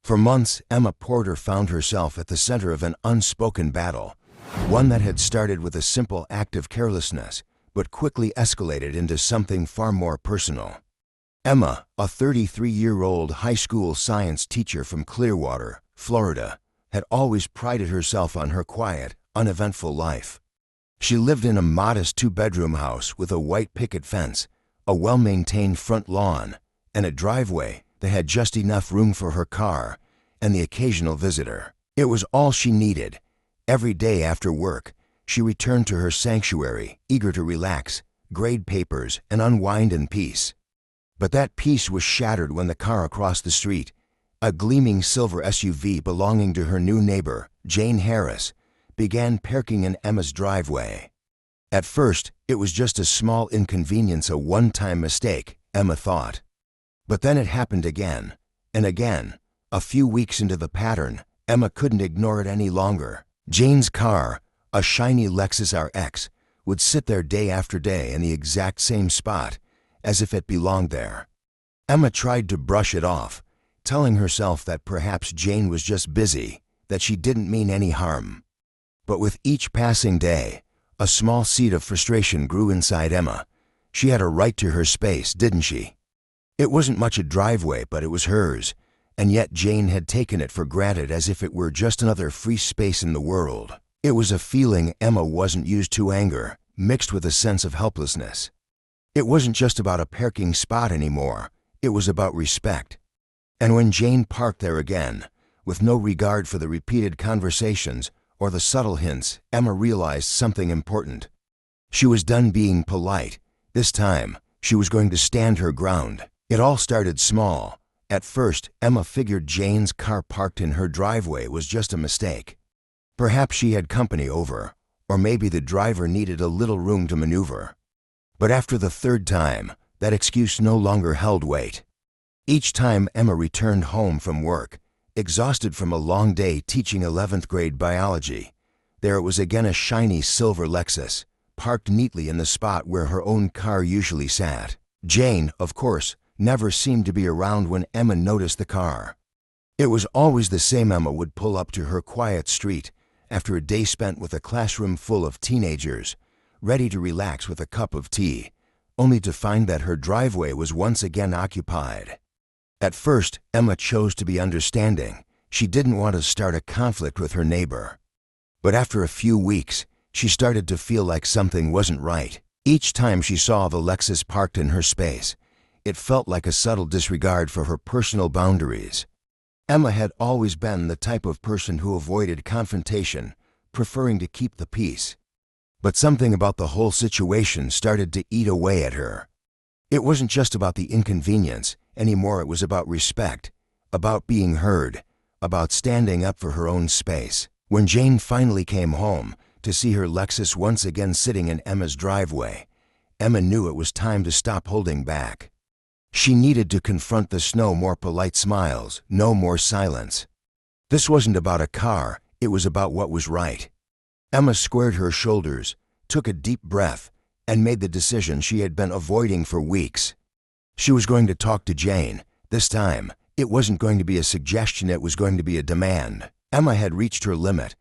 For months, Emma Porter found herself at the center of an unspoken battle, one that had started with a simple act of carelessness, but quickly escalated into something far more personal. Emma, a 33-year-old high school science teacher from Clearwater, Florida, had always prided herself on her quiet, uneventful life. She lived in a modest two-bedroom house with a white picket fence, a well-maintained front lawn, and a driveway that had just enough room for her car and the occasional visitor. It was all she needed. Every day after work, she returned to her sanctuary, eager to relax, grade papers, and unwind in peace. But that peace was shattered when the car across the street, a gleaming silver SUV belonging to her new neighbor, Jane Harris, began parking in Emma's driveway. At first, it was just a small inconvenience, a one-time mistake, Emma thought. But then it happened again, and again. A few weeks into the pattern, Emma couldn't ignore it any longer. Jane's car, a shiny Lexus RX, would sit there day after day in the exact same spot, as if it belonged there. Emma tried to brush it off, telling herself that perhaps Jane was just busy, that she didn't mean any harm. But with each passing day, a small seed of frustration grew inside Emma. She had a right to her space, didn't she? It wasn't much a driveway, but it was hers, and yet Jane had taken it for granted as if it were just another free space in the world. It was a feeling Emma wasn't used to, anger, mixed with a sense of helplessness. It wasn't just about a parking spot anymore, it was about respect. And when Jane parked there again, with no regard for the repeated conversations or the subtle hints, Emma realized something important. She was done being polite. This time, she was going to stand her ground. It all started small. At first, Emma figured Jane's car parked in her driveway was just a mistake. Perhaps she had company over, or maybe the driver needed a little room to maneuver. But after the third time, that excuse no longer held weight. Each time Emma returned home from work, exhausted from a long day teaching 11th grade biology, there it was again, a shiny silver Lexus, parked neatly in the spot where her own car usually sat. Jane, of course, never seemed to be around when Emma noticed the car. It was always the same. Emma would pull up to her quiet street after a day spent with a classroom full of teenagers, ready to relax with a cup of tea, only to find that her driveway was once again occupied. At first, Emma chose to be understanding. She didn't want to start a conflict with her neighbor. But after a few weeks, she started to feel like something wasn't right. Each time she saw the Lexus parked in her space, it felt like a subtle disregard for her personal boundaries. Emma had always been the type of person who avoided confrontation, preferring to keep the peace. But something about the whole situation started to eat away at her. It wasn't just about the inconvenience anymore, it was about respect, about being heard, about standing up for her own space. When Jane finally came home to see her Lexus once again sitting in Emma's driveway, Emma knew it was time to stop holding back. She needed to confront the no more polite smiles, no more silence. This wasn't about a car, it was about what was right. Emma squared her shoulders, took a deep breath, and made the decision she had been avoiding for weeks. She was going to talk to Jane. This time, it wasn't going to be a suggestion, it was going to be a demand. Emma had reached her limit.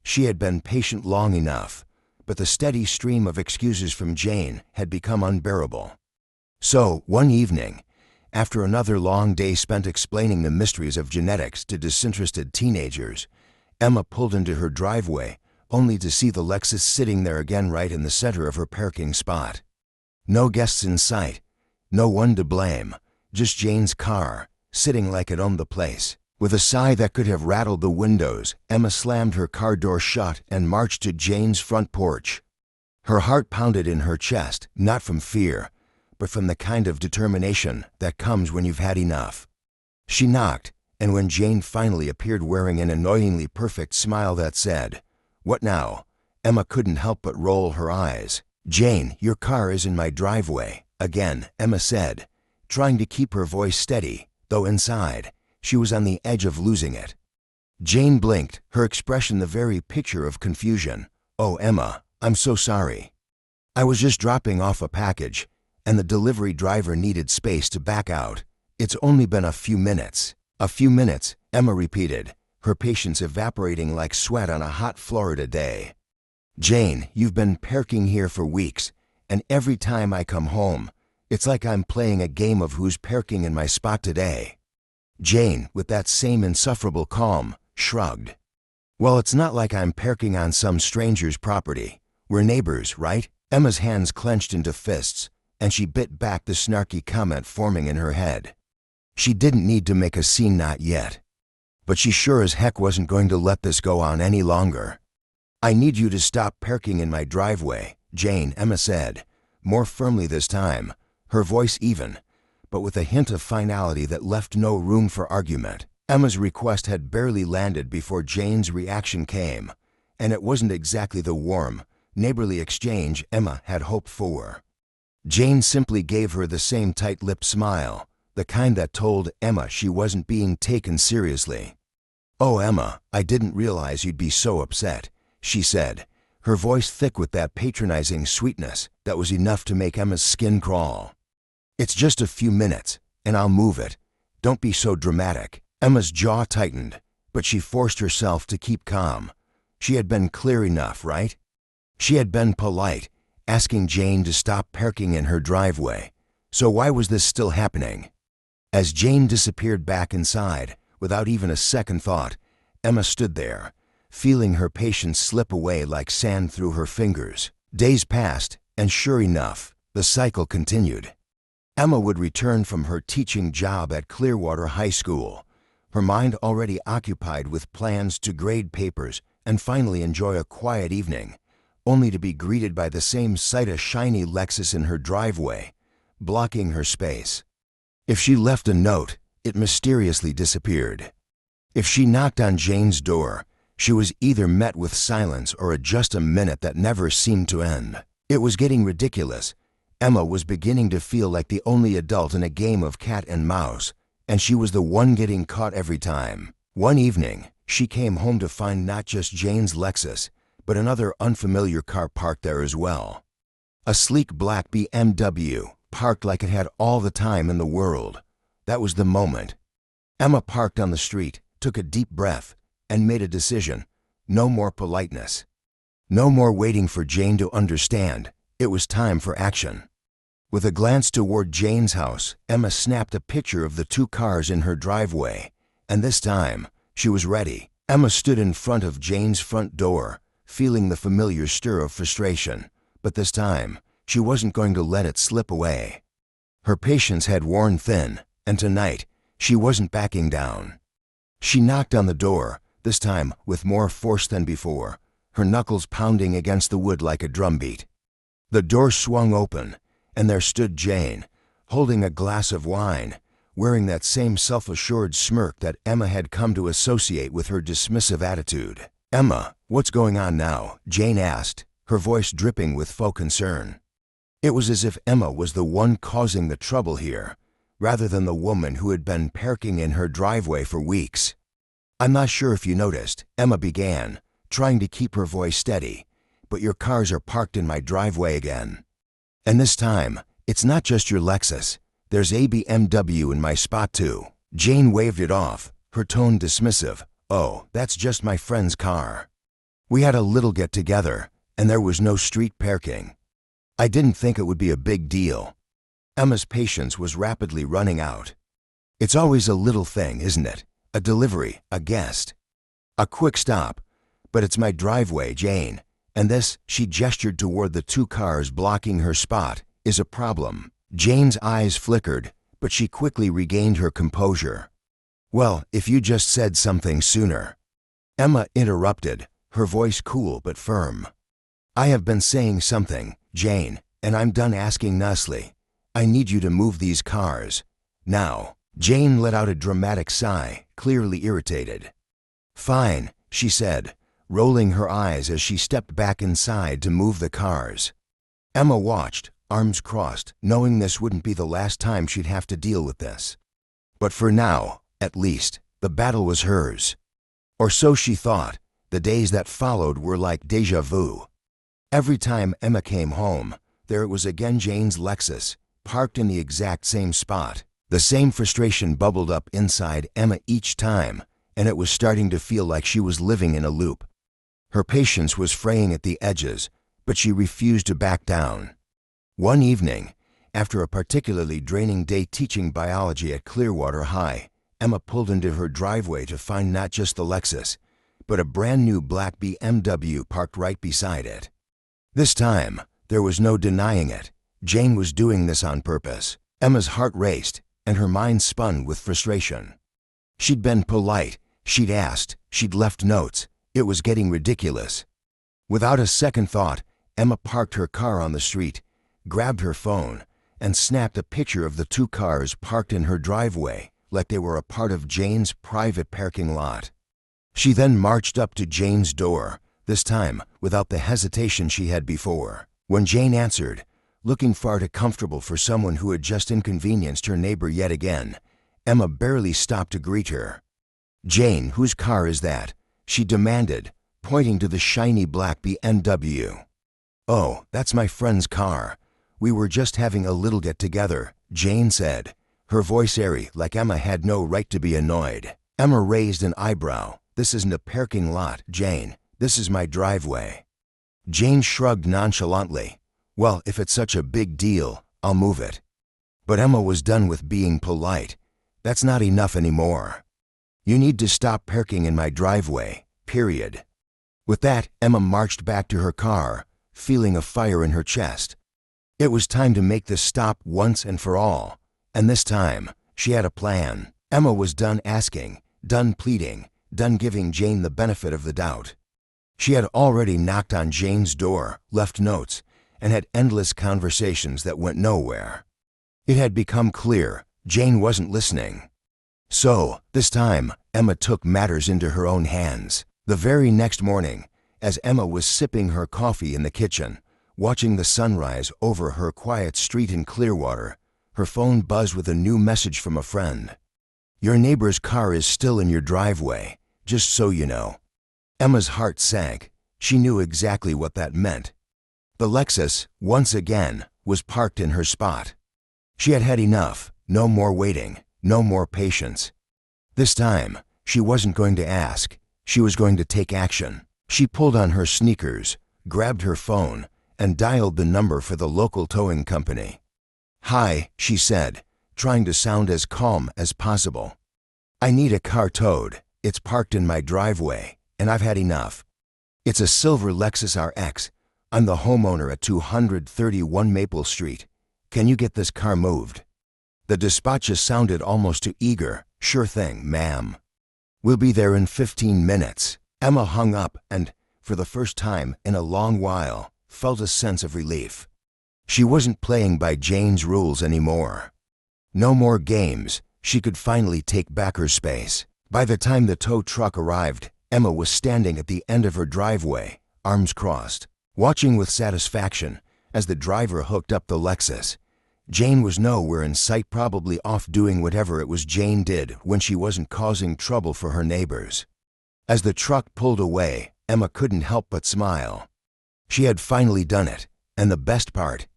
She had been patient long enough, but the steady stream of excuses from Jane had become unbearable. So, one evening, after another long day spent explaining the mysteries of genetics to disinterested teenagers, Emma pulled into her driveway, only to see the Lexus sitting there again, right in the center of her parking spot. No guests in sight, no one to blame, just Jane's car, sitting like it owned the place. With a sigh that could have rattled the windows, Emma slammed her car door shut and marched to Jane's front porch. Her heart pounded in her chest, not from fear, but from the kind of determination that comes when you've had enough. She knocked, and when Jane finally appeared wearing an annoyingly perfect smile that said, "What now?" Emma couldn't help but roll her eyes. "Jane, your car is in my driveway," again, Emma said, trying to keep her voice steady, though inside, she was on the edge of losing it. Jane blinked, her expression the very picture of confusion. "Oh, Emma, I'm so sorry. I was just dropping off a package, and the delivery driver needed space to back out. It's only been a few minutes." A few minutes, Emma repeated, her patience evaporating like sweat on a hot Florida day. Jane, you've been parking here for weeks, and every time I come home, it's like I'm playing a game of who's parking in my spot today. Jane, with that same insufferable calm, shrugged. Well, it's not like I'm parking on some stranger's property. We're neighbors, right? Emma's hands clenched into fists, and she bit back the snarky comment forming in her head. She didn't need to make a scene, not yet. But she sure as heck wasn't going to let this go on any longer. I need you to stop parking in my driveway, Jane, Emma said, more firmly this time, her voice even, but with a hint of finality that left no room for argument. Emma's request had barely landed before Jane's reaction came, and it wasn't exactly the warm, neighborly exchange Emma had hoped for. Jane simply gave her the same tight-lipped smile, the kind that told Emma she wasn't being taken seriously. "Oh, Emma, I didn't realize you'd be so upset," she said, her voice thick with that patronizing sweetness that was enough to make Emma's skin crawl. "It's just a few minutes, and I'll move it. Don't be so dramatic." Emma's jaw tightened, but she forced herself to keep calm. She had been clear enough, right? She had been polite, asking Jane to stop parking in her driveway. So why was this still happening? As Jane disappeared back inside, without even a second thought, Emma stood there, feeling her patience slip away like sand through her fingers. Days passed, and sure enough, the cycle continued. Emma would return from her teaching job at Clearwater High School, her mind already occupied with plans to grade papers and finally enjoy a quiet evening, only to be greeted by the same sight, a shiny Lexus in her driveway, blocking her space. If she left a note, it mysteriously disappeared. If she knocked on Jane's door, she was either met with silence or a just a minute that never seemed to end. It was getting ridiculous. Emma was beginning to feel like the only adult in a game of cat and mouse, and she was the one getting caught every time. One evening, she came home to find not just Jane's Lexus, but another unfamiliar car parked there as well. A sleek black BMW, parked like it had all the time in the world. That was the moment. Emma parked on the street, took a deep breath, and made a decision. No more politeness. No more waiting for Jane to understand. It was time for action. With a glance toward Jane's house, Emma snapped a picture of the two cars in her driveway, and this time, she was ready. Emma stood in front of Jane's front door, feeling the familiar stir of frustration, but this time, she wasn't going to let it slip away. Her patience had worn thin, and tonight, she wasn't backing down. She knocked on the door, this time with more force than before, her knuckles pounding against the wood like a drumbeat. The door swung open, and there stood Jane, holding a glass of wine, wearing that same self-assured smirk that Emma had come to associate with her dismissive attitude. "Emma, what's going on now?" Jane asked, her voice dripping with faux concern. It was as if Emma was the one causing the trouble here, rather than the woman who had been parking in her driveway for weeks. "I'm not sure if you noticed," Emma began, trying to keep her voice steady, "but your cars are parked in my driveway again. And this time, it's not just your Lexus. There's a BMW in my spot too." Jane waved it off, her tone dismissive. "Oh, that's just my friend's car. We had a little get-together, and there was no street parking. I didn't think it would be a big deal." Emma's patience was rapidly running out. It's always a little thing, isn't it? A delivery, a guest, a quick stop. But it's my driveway, Jane, and this, she gestured toward the two cars blocking her spot, is a problem. Jane's eyes flickered, but she quickly regained her composure. "Well, if you just said something sooner." Emma interrupted, her voice cool but firm. "I have been saying something, Jane, and I'm done asking nicely. I need you to move these cars. Now." Jane let out a dramatic sigh, clearly irritated. "Fine," she said, rolling her eyes as she stepped back inside to move the cars. Emma watched, arms crossed, knowing this wouldn't be the last time she'd have to deal with this. But for now, at least, the battle was hers. Or so she thought. The days that followed were like déjà vu. Every time Emma came home, there it was again, Jane's Lexus, parked in the exact same spot. The same frustration bubbled up inside Emma each time, and it was starting to feel like she was living in a loop. Her patience was fraying at the edges, but she refused to back down. One evening, after a particularly draining day teaching biology at Clearwater High, Emma pulled into her driveway to find not just the Lexus, but a brand new black BMW parked right beside it. This time, there was no denying it. Jane was doing this on purpose. Emma's heart raced, and her mind spun with frustration. She'd been polite, she'd asked, she'd left notes. It was getting ridiculous. Without a second thought, Emma parked her car on the street, grabbed her phone, and snapped a picture of the two cars parked in her driveway like they were a part of Jane's private parking lot. She then marched up to Jane's door, this time without the hesitation she had before. When Jane answered, looking far too comfortable for someone who had just inconvenienced her neighbor yet again, Emma barely stopped to greet her. "Jane, whose car is that?" she demanded, pointing to the shiny black BMW. "Oh, that's my friend's car. We were just having a little get-together," Jane said, her voice airy like Emma had no right to be annoyed. Emma raised an eyebrow. "This isn't a parking lot, Jane. This is my driveway." Jane shrugged nonchalantly. "Well, if it's such a big deal, I'll move it." But Emma was done with being polite. "That's not enough anymore. You need to stop parking in my driveway, period." With that, Emma marched back to her car, feeling a fire in her chest. It was time to make this stop once and for all, and this time, she had a plan. Emma was done asking, done pleading, done giving Jane the benefit of the doubt. She had already knocked on Jane's door, left notes, and had endless conversations that went nowhere. It had become clear Jane wasn't listening. So, this time, Emma took matters into her own hands. The very next morning, as Emma was sipping her coffee in the kitchen, watching the sunrise over her quiet street in Clearwater, her phone buzzed with a new message from a friend. "Your neighbor's car is still in your driveway, just so you know." Emma's heart sank. She knew exactly what that meant. The Lexus, once again, was parked in her spot. She had had enough. No more waiting. No more patience. This time, she wasn't going to ask. She was going to take action. She pulled on her sneakers, grabbed her phone, and dialed the number for the local towing company. "Hi," she said, trying to sound as calm as possible. "I need a car towed. It's parked in my driveway, and I've had enough. It's a silver Lexus RX. I'm the homeowner at 231 Maple Street. Can you get this car moved?" The dispatcher sounded almost too eager. "Sure thing, ma'am. We'll be there in 15 minutes. Emma hung up and, for the first time in a long while, felt a sense of relief. She wasn't playing by Jane's rules anymore. No more games. She could finally take back her space. By the time the tow truck arrived, Emma was standing at the end of her driveway, arms crossed, watching with satisfaction as the driver hooked up the Lexus. Jane was nowhere in sight, probably off doing whatever it was Jane did when she wasn't causing trouble for her neighbors. As the truck pulled away, Emma couldn't help but smile. She had finally done it, and the best part,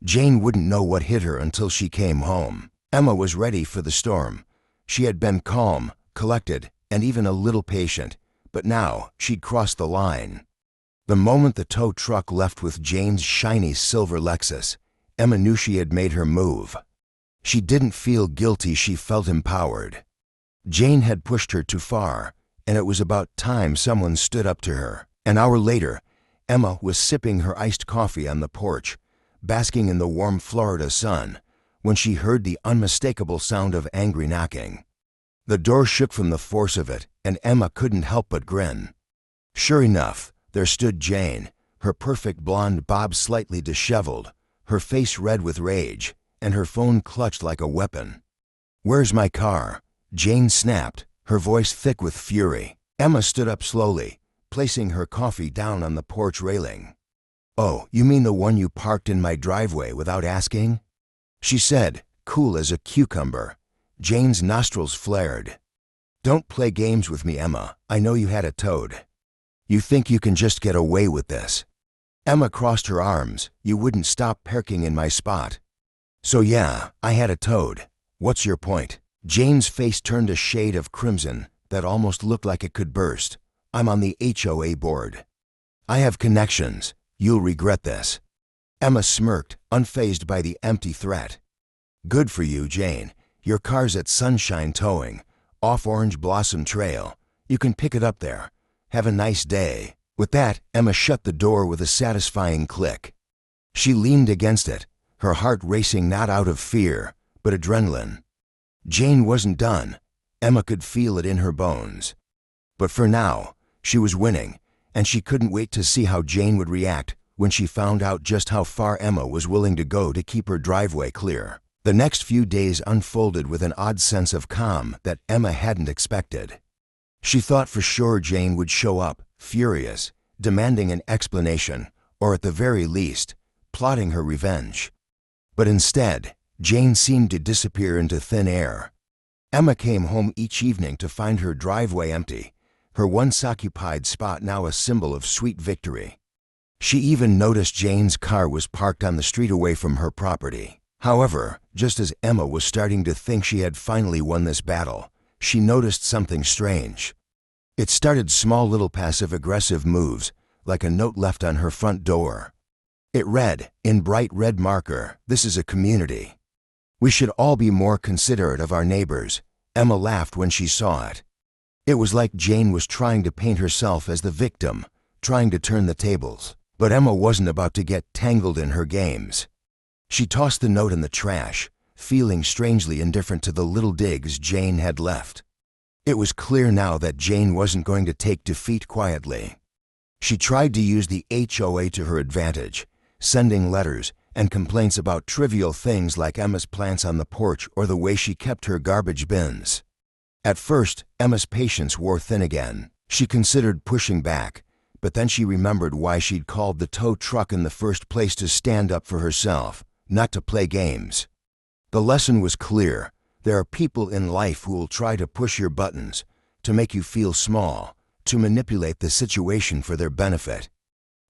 Jane wouldn't know what hit her until she came home. Emma was ready for the storm. She had been calm, collected, and even a little patient, but now she'd crossed the line. The moment the tow truck left with Jane's shiny silver Lexus, Emma knew she had made her move. She didn't feel guilty, she felt empowered. Jane had pushed her too far, and it was about time someone stood up to her. An hour later, Emma was sipping her iced coffee on the porch, basking in the warm Florida sun, when she heard the unmistakable sound of angry knocking. The door shook from the force of it, and Emma couldn't help but grin. Sure enough, there stood Jane, her perfect blonde bob slightly disheveled, her face red with rage, and her phone clutched like a weapon. "Where's my car?" Jane snapped, her voice thick with fury. Emma stood up slowly, placing her coffee down on the porch railing. "Oh, you mean the one you parked in my driveway without asking?" she said, cool as a cucumber. Jane's nostrils flared. "Don't play games with me, Emma. I know you had it towed. You think you can just get away with this?" Emma crossed her arms. "You wouldn't stop parking in my spot." "So yeah, I had it towed. What's your point? Jane's face turned a shade of crimson that almost looked like it could burst. I'm on the HOA board. I have connections. You'll regret this. Emma smirked, unfazed by the empty threat. Good for you, Jane. Your car's at Sunshine Towing, off Orange Blossom Trail. You can pick it up there. Have a nice day. With that, Emma shut the door with a satisfying click. She leaned against it, her heart racing not out of fear, but adrenaline. Jane wasn't done. Emma could feel it in her bones. But for now, she was winning, and she couldn't wait to see how Jane would react when she found out just how far Emma was willing to go to keep her driveway clear. The next few days unfolded with an odd sense of calm that Emma hadn't expected. She thought for sure Jane would show up, furious, demanding an explanation, or at the very least, plotting her revenge. But instead, Jane seemed to disappear into thin air. Emma came home each evening to find her driveway empty, her once-occupied spot now a symbol of sweet victory. She even noticed Jane's car was parked on the street away from her property. However, just as Emma was starting to think she had finally won this battle, she noticed something strange. It started small little passive-aggressive moves, like a note left on her front door. It read, in bright red marker, "This is a community. We should all be more considerate of our neighbors." Emma laughed when she saw it. It was like Jane was trying to paint herself as the victim, trying to turn the tables. But Emma wasn't about to get tangled in her games. She tossed the note in the trash, feeling strangely indifferent to the little digs Jane had left. It was clear now that Jane wasn't going to take defeat quietly. She tried to use the HOA to her advantage, sending letters and complaints about trivial things like Emma's plants on the porch or the way she kept her garbage bins. At first, Emma's patience wore thin again. She considered pushing back, but then she remembered why she'd called the tow truck in the first place: to stand up for herself, not to play games. The lesson was clear. There are people in life who will try to push your buttons, to make you feel small, to manipulate the situation for their benefit.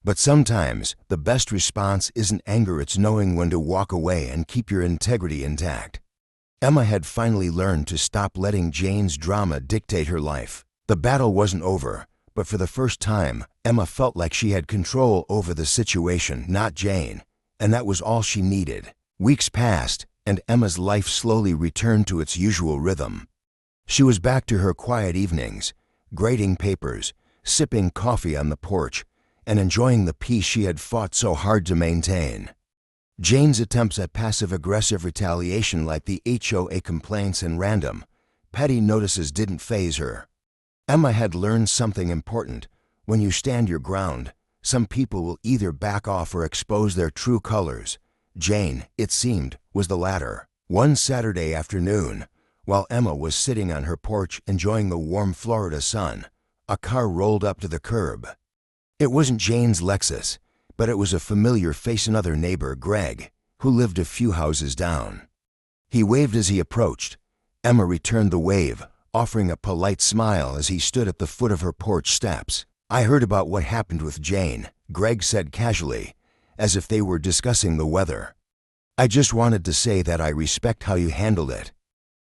But sometimes, the best response isn't anger, it's knowing when to walk away and keep your integrity intact. Emma had finally learned to stop letting Jane's drama dictate her life. The battle wasn't over, but for the first time, Emma felt like she had control over the situation, not Jane, and that was all she needed. Weeks passed, and Emma's life slowly returned to its usual rhythm. She was back to her quiet evenings, grading papers, sipping coffee on the porch, and enjoying the peace she had fought so hard to maintain. Jane's attempts at passive-aggressive retaliation, like the HOA complaints and random, petty notices, didn't faze her. Emma had learned something important. When you stand your ground, some people will either back off or expose their true colors. Jane, it seemed, was the latter. One Saturday afternoon, while Emma was sitting on her porch enjoying the warm Florida sun, a car rolled up to the curb. It wasn't Jane's Lexus, but it was a familiar face, another neighbor, Greg, who lived a few houses down. He waved as he approached. Emma returned the wave, offering a polite smile as he stood at the foot of her porch steps. "I heard about what happened with Jane," Greg said casually, as if they were discussing the weather. "I just wanted to say that I respect how you handled it.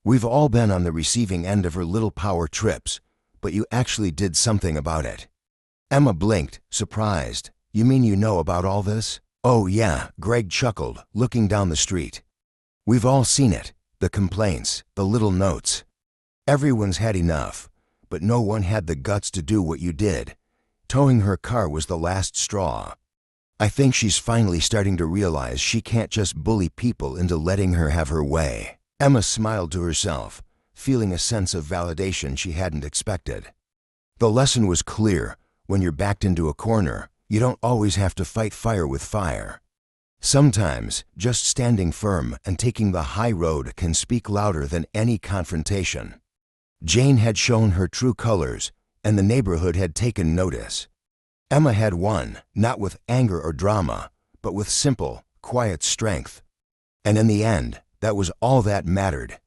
We've all been on the receiving end of her little power trips, but you actually did something about it." Emma blinked, surprised. "You mean you know about all this?" "Oh yeah," Greg chuckled, looking down the street. "We've all seen it, the complaints, the little notes. Everyone's had enough, but no one had the guts to do what you did. Towing her car was the last straw. I think she's finally starting to realize she can't just bully people into letting her have her way." Emma smiled to herself, feeling a sense of validation she hadn't expected. The lesson was clear. When you're backed into a corner, you don't always have to fight fire with fire. Sometimes, just standing firm and taking the high road can speak louder than any confrontation. Jane had shown her true colors, and the neighborhood had taken notice. Emma had won, not with anger or drama, but with simple, quiet strength. And in the end, that was all that mattered.